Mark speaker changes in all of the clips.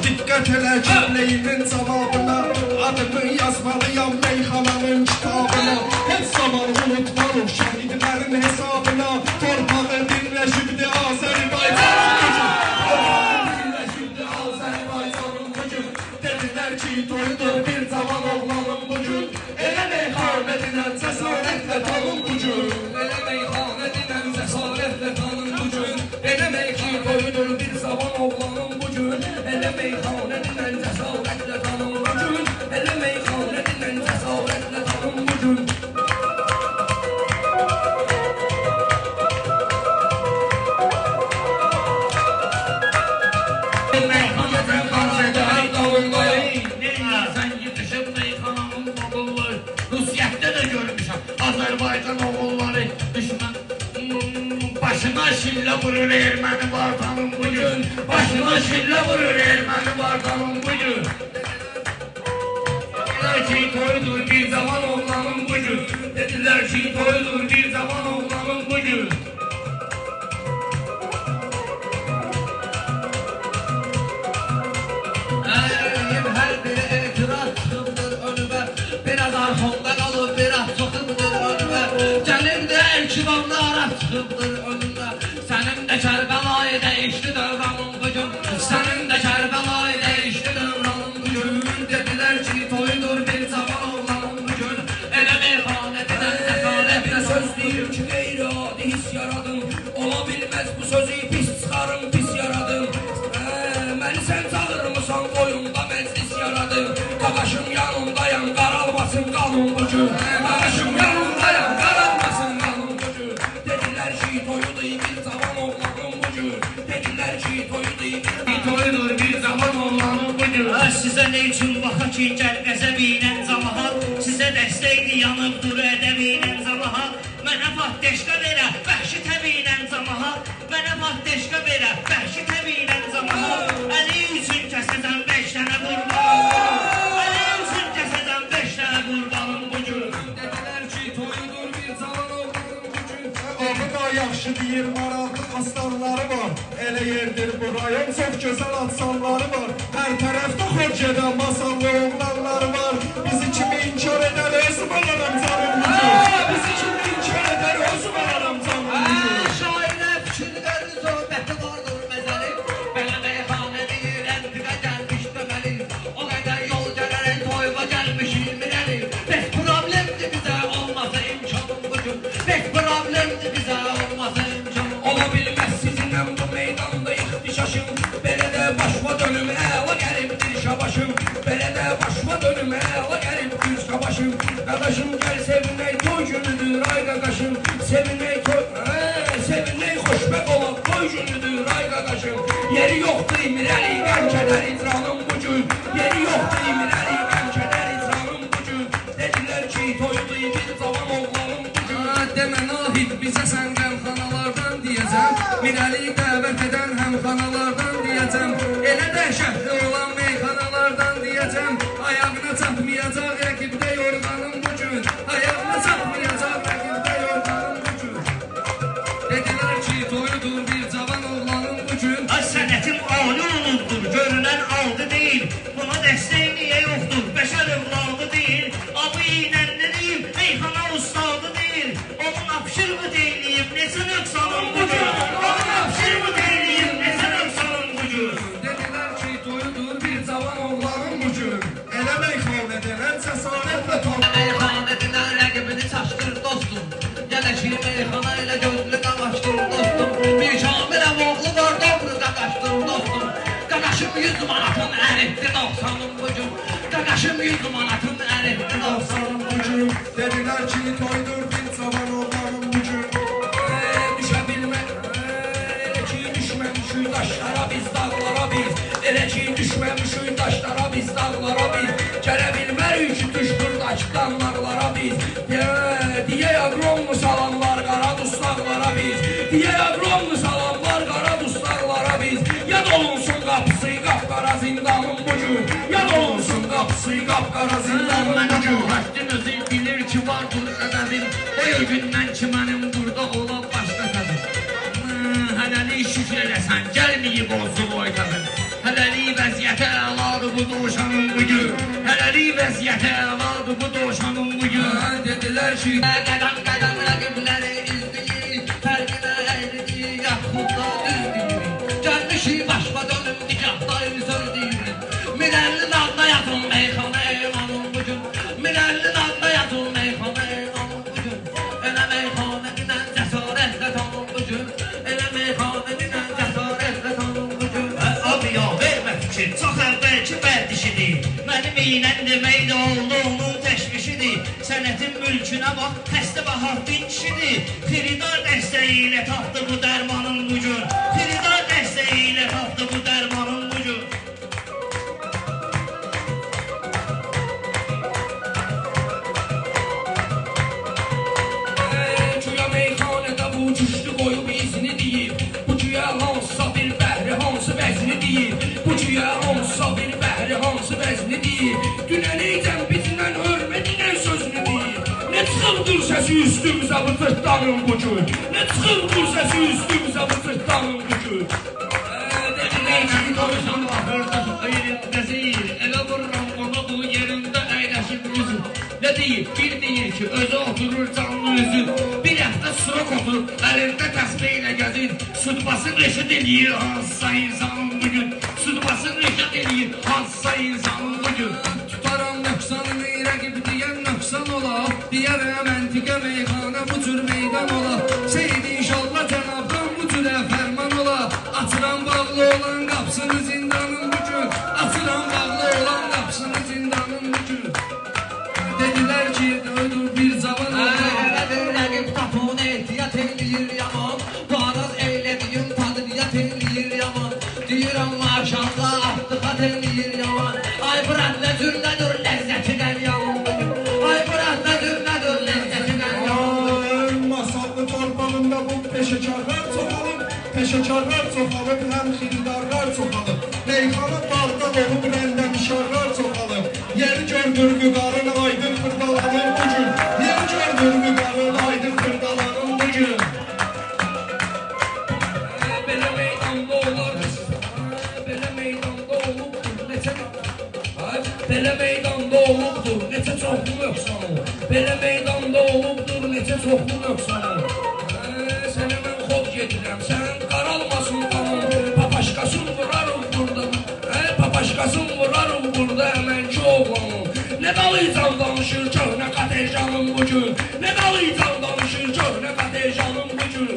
Speaker 1: Diqqət elə cümləyinin cavabına, adımı yazmalıyam meyxananın kitabına. Heç zaman unutmalım şəhidlərin hesabına, torpağı birləşibdi Azərbaycanın gücü. Birləşibdi Azərbaycanın gücü. Dedilər ki, toyudur bir cavan oğlanın bu gün. Elə meyxanədindən cəsarətlə tanın bu gün. Elə meyxanədindən cəsarətlə tanın bu gün. Elə meyxanə toyudur bir cavan oğlanın bu gün. Elə meyxanədindən cəsarətlə tanın bu gün. Elə meyxanədindən cəsarətlə tanın bu gün.
Speaker 2: Azərbaycan oğulları düşmən başına şillə vurur erməni vartanın bugün. Başına şillə vurur erməni vartanın bugün. Dediler ki toyudur bir zaman oğlanın bugün. Dediler ki toyudur bir zaman oğlanın bugün. Her biri etiraz çıkımdır önüme. Biraz arxonda qalıb biraz çoxumdur önüme. Gəlib də elçivanlar çıxıbdır önümdə. Sənin də Kərbəlayı dəyişdi dövranın bugün. Sənin də Kərbəlayı dəyişdi dövranın bugün. Dedilər ki toyudur bir cavan oğlanın bugün. Elə meyxanədindən cəsarətlə söz deyir ki qeyri-adi his yaradım. Ola bilməz bu sözü pis çıxarım pis yaradım. Məni sən çağırmısan qoyunda məclis yaradım. Qaqaşım yanındayam qaralmasın qanun bugün. Qaqaşım yanındayam qaralmasın qanun bugün. Dedilər ki toyudur bir cavan oğlanın bugün. Dedilər ki toyudur bir cavan oğlanın bugün.
Speaker 3: Sizə nə üçün baxa ki gəl qəzəbinə camahat. Sizə dəstəkli yanıbdır ədəbinə camahat. Mənə patdeşqa verə vəhşi təbinə camahat. Mənə patdeşqa verə vəhşi təbinə camahat. Əli üçün kəsədən 5 dənə qurbanım. Əli üçün kəsədən 5 dənə qurbanım bugün.
Speaker 2: Dedilər ki toyudur bir cavan oğlanın bugün.
Speaker 1: Adı da yaxşı deyir, maraqlı aslanları var. Elə yerdir bu rayon, çox gözəl atsanları var. Hər tərəfdə xor gedən masallı oğlanları var. Bizi kimi inkar edər, özüm alaram canım bugün. Bizi kimi inkar edər, özüm alaram canım bugün.
Speaker 2: Şairə fikirləri söhbəti vardır məzəli. Belə meyxanə deyir, əntiqə gəlmiş deməli. O qədər yol gələrək toyuğa gəlmişik mirəli. Pek problemdir bizə olmasa imkanım bugün. Pek problemdir bizə olmasa imkanım. Ola bilməz sizinlə bu meydanda ixtişaşım. Belə də başma dönüm əla gəlibdir şabaşım. Belə də başma dönüm əla gəlibdir şabaşım. Qadaşım gəl sevinmək toy günüdür ay qaqaşım. Sevinmək toy... Sevinmək xoşbəq olaq toy günüdür ay qaqaşım. Yeri yoxdur imirəli qəm kədər icranım bugün. Yeri yoxdur imirəli qəm kədər icranım bugün. Dedilər ki toyudur bir cavan oğlanım bugün. Demə Nahid bizə sən qəmxanalardan deyəcəm. Mirəli dəvət edən həmxanalardan deyəcəm. Elə dəhşətli olan meyxanalardan deyəcəm. Ayağına çatmayacaq rəqibdə yorğanım bugün. Ayağına çatmayacaq rəqibdə yorğanım bugün. Dedilər ki toyudur bir cavan oğlanın bugün.
Speaker 3: Ay sənətim ali olubdur, görünən aldı deyil. Buna dəstək niyə yoxdur, bəşər övladı deyil. Abı ilə nə deyim, meyxana ustadı deyil. Onun apşırmı deyiliyim, neçə nöqsanım bugün. Onun apşırmı deyiliyim, neçə nöqsanım bugün.
Speaker 1: Dedilər ki toyudur bir cavan oğlanın bugün. Elə meyxanədən cəsarətlə tanın.
Speaker 2: Meyxanədindən rəqibini çaşdır dostum. Gələk meyxana ilə gözlü qaqaşdır dostum. Bir kamiləm oğlu var doğru qaqaşdır dostum. Qaqaşım 100 manatın əritdi 90'ım bugün. Qaqaşım 100 manatın əritdi 90'ım bugün.
Speaker 1: Dedilər ki toyudur bir cavan oğlanın bugün.
Speaker 2: Düşə bilmək, elə ki düşməmişik daşlara biz dağlara biz. Elə ki düşməmişik daşlara biz dağlara biz. Gələ bilmərik ki düşdürdəki qanlarlara biz. Diye agronlu salamlar qara dustaqlara biz. Diye agronlu salamlar qara dustaqlara biz. Yad olunsun qapısı qapqara zindanın bugün. Yad olunsun qapısı qapqara zindanın bugün. Hakkın özü bilir ki vardır ədəbim. O gündən ki mənim burada olan başqa səbim. Hələli şükür eləsən gəlməyib olsun o ədəbim. hələlik vəziyyətə əladır bu dovşanın bugün. Hələlik vəziyyətə əladır bu dovşanın bugün.
Speaker 1: Dedilər ki,
Speaker 2: Qədəm qədəm rəqibləri izləyir, fərqinə əyridir, yaxud da düz deyir. Gəlmişik başqa dönüm, nikahlar söz deyir. Minəllin adına yatın meyxana emanın bugün. Minəllin adına yatın meyxana emanın bugün. Elə meyxana dinən cəsarətlə tanın bugün. Elə meyxana dinən cəsarətlə tanın bugün.
Speaker 3: Abi ya vermə fikir, çox əvvəlki bərdişidir. Mənim iynən demək də oldu onun təşvişidir. Sənətin mülkünə bax, xəstə bahar bin kişidir. Xeridar dəstəyi ilə tapdı bu dərmanın bugün. Xeridar dəstəyi ilə tapdı bu dərmanın bugün.
Speaker 1: Güya meyxanədə bu güclü qoyub izini deyib. Bu güya hansısa bir bəhri hansı vəzni deyib. Bu güya hansısa bir bəhri hansı vəzni deyib. Dünənəycəm bitindən hörmətinən sözünü deyib. Ne çıxıldır səsi üstümüzə bu tırtdanın bugün. Ne çıxıldır səsi üstümüzə bu tırtdanın bugün. Dedilər ki,
Speaker 2: Dovşan ahırda yerində zeyir. Elə vururam ona bu yerində əyləşib yüzü. Ne deyir? Bir deyir ki, özü oturur canlı üzü. Bir həftə sıraq oturub, əlində təsbih ilə gəzir. Südbası reşid eləyir hansısa insanın bugün. Südbası reşid eləyir hansısa insanın bugün.
Speaker 1: Tutaram nöqsanını rəqib deyən nöqsan ola. Deyərəm məntiqə meyxana bu cür meydan ola. Seyid inşallah cənabdan bu cürə fərman ola. Açıram bağlı olan qapsını zindanın bugün. Açıram bağlı olan qapsını zindanın bugün. Dedilər ki, öldür bir cavan ola.
Speaker 2: Ələdir rəqib tapın ehtiyat eləyir yaman. Bu araz eylədiyim tadiliyat eləyir yaman. Deyirəm maşallah atdıqat eləyir yaman. Ay bırak nə cür nədir ləzzətindən yaman bugün. Ay bırak nə cür nədir ləzzətindən yaman bugün.
Speaker 1: Masallı torpağında bu peşəkarlar çoxalıb. Peşəkarlar çoxalıb, həm xiridarlar çoxalıb. Meyxana bağda olub, rəndəmişarlar çoxalıb. Yeri gördür müqarın aydın xırdalanır bugün. Yeri gördür müqarın aydın xırdalanır bugün. Belə meydanda olar, belə meydanda olubdur, neçə Belə meydanda olubdur, neçə çoxlu nöqsanı. Belə meydanda olubdur, neçə çoxlu nöqsanı. Sənə mən xod gedirəm, sən qaralmasın qanın. Papaşqasın vurarım burada, papaşqasın vurarım burada əmənki oğlanın. Nə dalıcan danışır köhnə qatercanın bugün. Nə dalıcan danışır köhnə qatercanın bugün.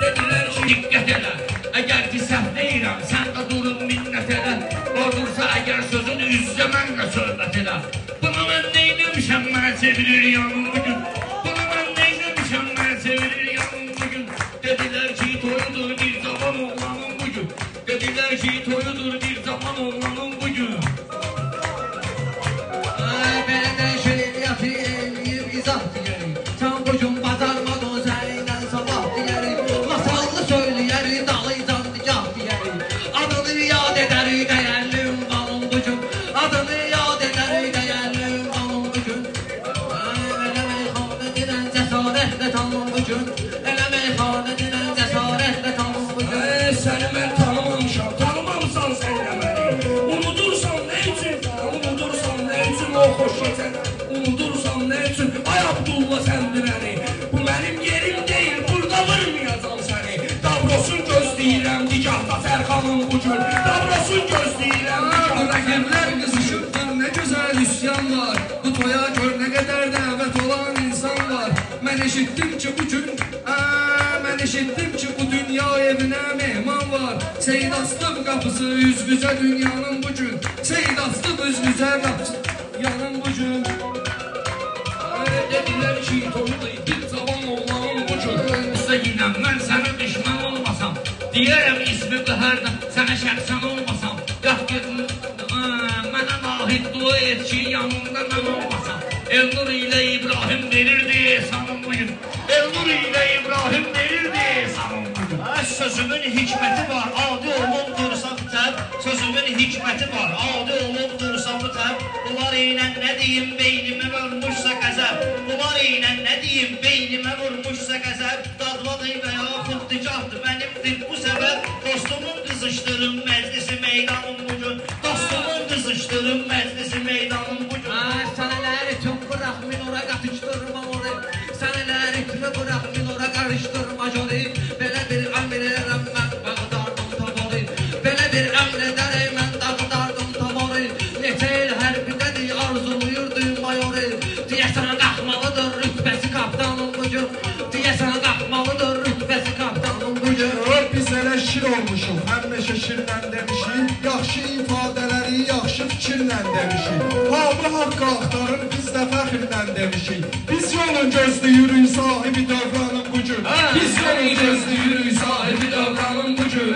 Speaker 1: Dedilər ki,
Speaker 2: Diqqət elə, əgər ki səhv deyirəm, sən də durun minnət elə. Olursa əgər sözünü üzzə mənlə söhbət elə. Buna mən neyləmişəm, mənə çevirir yanım bugün. Buna mən neyləmişəm, mənə çevirir yanım bugün. Dedilər ki, toyudur bir zaman oğlanın bugün. Dedilər ki, toyudur bir zaman oğlanın bugün. Belə də şeiriyyatı eləyib izah deyərik. Sən bugün bacarmadın səndən sabah deyərik. Masallı söyləyərik, dalıcan nikah deyərik. Adını yad edərik, dəyərlim qanun bugün. Adını yad edərik, dəyərlim qanun bugün. Elə meyxanə dinən cəsarətlə tanın bugün. Elə meyxanə dinən cəsarətlə tanın bugün.
Speaker 1: səni mən tanımamışam, tanımamısan sən də məni. Unudursan nə üçün, unudursan nə üçün o xoş keçən. Unudursan nə üçün, ay Abdullah sən dirəni. Bu mənim yerim deyil, burada vurmayacam səni. Davrosun gözləyirəm, digahda Sərxanın bugün. Davrosun gözləyirəm, digahda rəqiblər qızışıbdır, nə gözəl üsyan var. Bu toya gör nə qədər dəvət olan insan var. Mən eşitdim ki bugün, mən eşitdim ki bu dünya evinə mehman var. Seyid astıb qapısı üzgücə dünyanın bugün. Seyid astıb üzgücə qapısı dünyanın bugün. Dedilər ki toyudur bir cavan oğlanın bugün.
Speaker 2: Usta yine mən sənə düşman olmasam, deyərəm ismi qəhərdə sənə şəxsən olmasam. Yat gedin, mənə nahid dua et ki yanımda mən olmasam. Elnur ilə İbrahim verirdi sanım bugün. Elnur ilə İbrahim verirdi sanım bugün.
Speaker 3: Sözümün hikməti var, adi olubdursa bitəb. Sözümün hikməti var, adi olubdursa bitəb. Bunlar ilə nə deyim, beynimə vurmuşsa qəzəb. Bunlar ilə nə deyim, beynimə vurmuşsa qəzəb. Dadvadır və yaxud dicahdır, mənimdir bu səbəb. Dostumun qızışdırın məclisi meydan. meydanım bugün. Dostumun qızışdırım məclisi meydanım bugün.
Speaker 2: Seneleri tüm bırak minora katıştırma onu. Seneleri tüm bırak minora karıştırma onu. Böyle bir emir ederim ben dağıdardım tabanı. Böyle bir emir ederim ben dağıdardım tabanı. Neçeyl her birden arzuluyurdum mayoru. Diyesen kalkmalıdır rütbesi kaptanım bugün. Diyesen kalkmalıdır rütbesi kaptanım bugün.
Speaker 1: Biz elə şir olmuşuq, həmişə şirlə demişik. Yaxşı ifadələri, yaxşı fikirlə demişik. Hamı haqqı axtarır, biz də fəxrlə demişik. Biz yolun gözlüyürük sahibi dövranın bugün. Biz yolun gözlüyürük sahibi dövranın bugün.